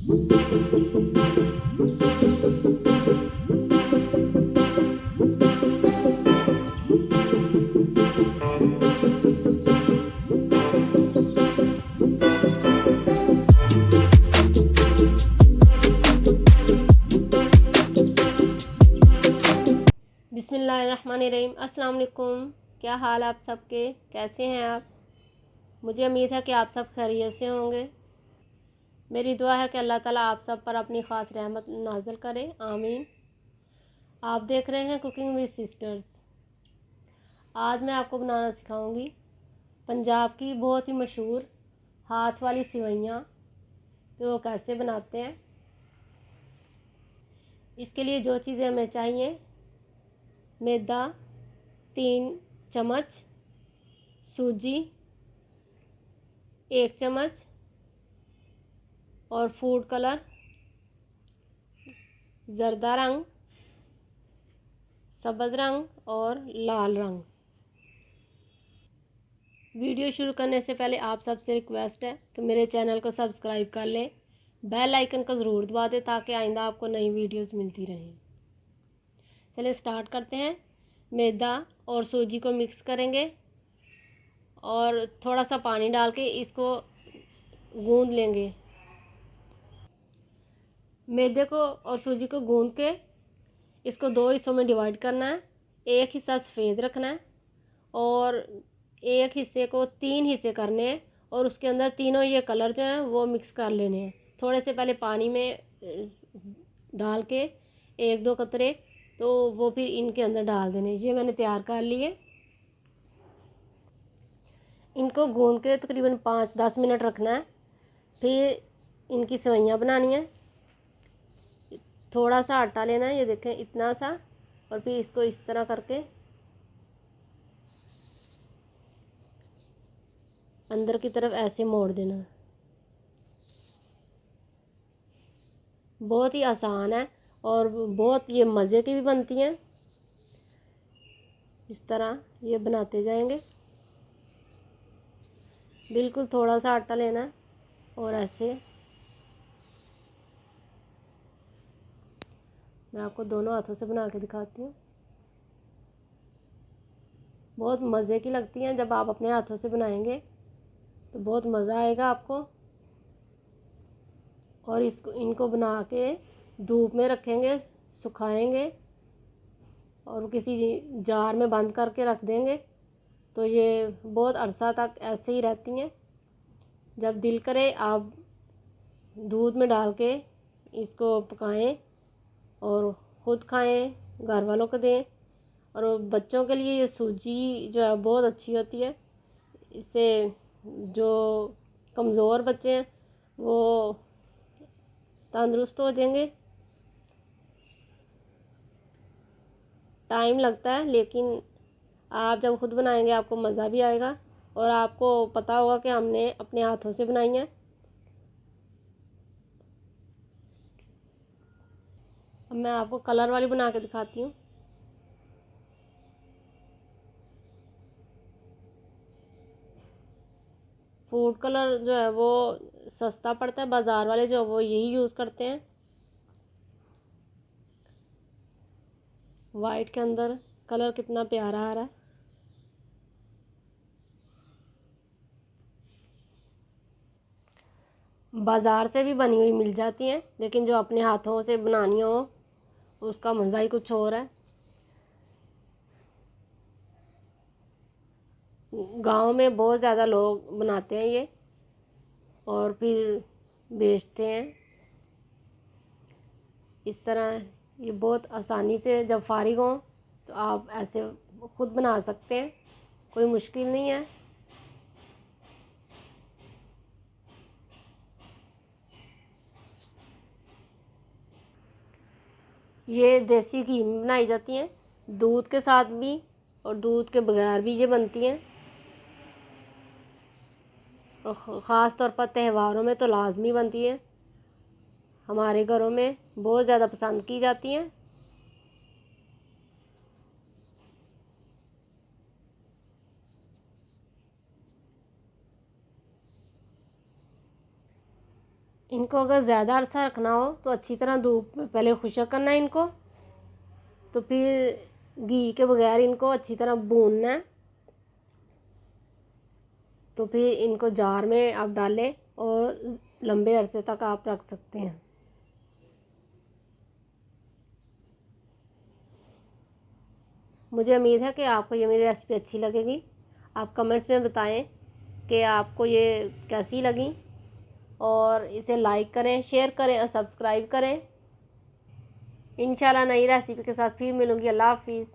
बिस्मिल्लाहिर्रहमानिर्रहीम। अस्सलाम वालेकुम। क्या हाल आप सबके, कैसे हैं आप? मुझे उम्मीद है कि आप सब खैरियत से होंगे। मेरी दुआ है कि अल्लाह ताला आप सब पर अपनी ख़ास रहमत नाज़िल करे, आमीन। आप देख रहे हैं कुकिंग विद सिस्टर्स। आज मैं आपको बनाना सिखाऊंगी पंजाब की बहुत ही मशहूर हाथ वाली सिवैयाँ। तो वो कैसे बनाते हैं, इसके लिए जो चीज़ें हमें चाहिए: मैदा 3 चम्मच, सूजी 1 चम्मच और फूड कलर, जर्दा रंग, सब्ज़ रंग और लाल रंग। वीडियो शुरू करने से पहले आप सबसे रिक्वेस्ट है कि मेरे चैनल को सब्सक्राइब कर लें, बेल आइकन को ज़रूर दबा दें ताकि आइंदा आपको नई वीडियोस मिलती रहें। चलिए स्टार्ट करते हैं। मैदा और सूजी को मिक्स करेंगे और थोड़ा सा पानी डाल के इसको गूंद लेंगे। मैदे को और सूजी को गूंद के इसको 2 हिस्सों में डिवाइड करना है। एक हिस्सा सफ़ेद रखना है और एक हिस्से को 3 हिस्से करने हैं और उसके अंदर तीनों ये कलर जो हैं वो मिक्स कर लेने हैं। थोड़े से पहले पानी में डाल के 1-2 कतरे, तो वो फिर इनके अंदर डाल देने। ये मैंने तैयार कर लिए। इनको गूंद के तकरीबन 5-10 मिनट रखना है। फिर इनकी सेवइयाँ बनानी है। थोड़ा सा आटा लेना है, ये देखें इतना सा, और फिर इसको इस तरह करके अंदर की तरफ ऐसे मोड़ देना। बहुत ही आसान है और बहुत ये मज़े की भी बनती हैं। इस तरह ये बनाते जाएंगे। बिल्कुल थोड़ा सा आटा लेना है और ऐसे मैं आपको दोनों हाथों से बना के दिखाती हूँ। बहुत मज़े की लगती हैं। जब आप अपने हाथों से बनाएंगे तो बहुत मज़ा आएगा आपको। और इनको बना के धूप में रखेंगे, सुखाएंगे और किसी जार में बंद करके रख देंगे तो ये बहुत अरसा तक ऐसे ही रहती हैं। जब दिल करे आप दूध में डाल के इसको पकाएं और ख़ुद खाएं, घर वालों को दें। और बच्चों के लिए ये सूजी जो है बहुत अच्छी होती है। इससे जो कमज़ोर बच्चे हैं वो तंदुरुस्त हो जाएंगे। टाइम लगता है लेकिन आप जब खुद बनाएंगे आपको मज़ा भी आएगा और आपको पता होगा कि हमने अपने हाथों से बनाई है। अब मैं आपको कलर वाली बना के दिखाती हूँ। फूड कलर जो है वो सस्ता पड़ता है, बाज़ार वाले जो वो यही यूज़ करते हैं। वाइट के अंदर कलर कितना प्यारा आ रहा है। बाज़ार से भी बनी हुई मिल जाती हैं लेकिन जो अपने हाथों से बनानी हो उसका मज़ा ही कुछ और है। गांव में बहुत ज़्यादा लोग बनाते हैं ये और फिर बेचते हैं। इस तरह ये बहुत आसानी से जब फारिग हों तो आप ऐसे खुद बना सकते हैं, कोई मुश्किल नहीं है। ये देसी घी में बनाई जाती हैं, दूध के साथ भी और दूध के बगैर भी ये बनती हैं। और ख़ास तौर पर त्योहारों में तो लाजमी बनती है। हमारे घरों में बहुत ज़्यादा पसंद की जाती हैं। इनको अगर ज़्यादा अरसा रखना हो तो अच्छी तरह धूप में पहले खुश्क करना है इनको, तो फिर घी के बगैर इनको अच्छी तरह भूनना है। तो फिर इनको जार में आप डालें और लंबे अरसे तक आप रख सकते हैं। मुझे उम्मीद है कि आपको ये मेरी रेसिपी अच्छी लगेगी। आप कमेंट्स में बताएं कि आपको ये कैसी लगी, और इसे लाइक करें, शेयर करें और सब्सक्राइब करें। इंशाल्लाह नई रेसिपी के साथ फिर मिलूँगी। अल्लाह हाफिज़।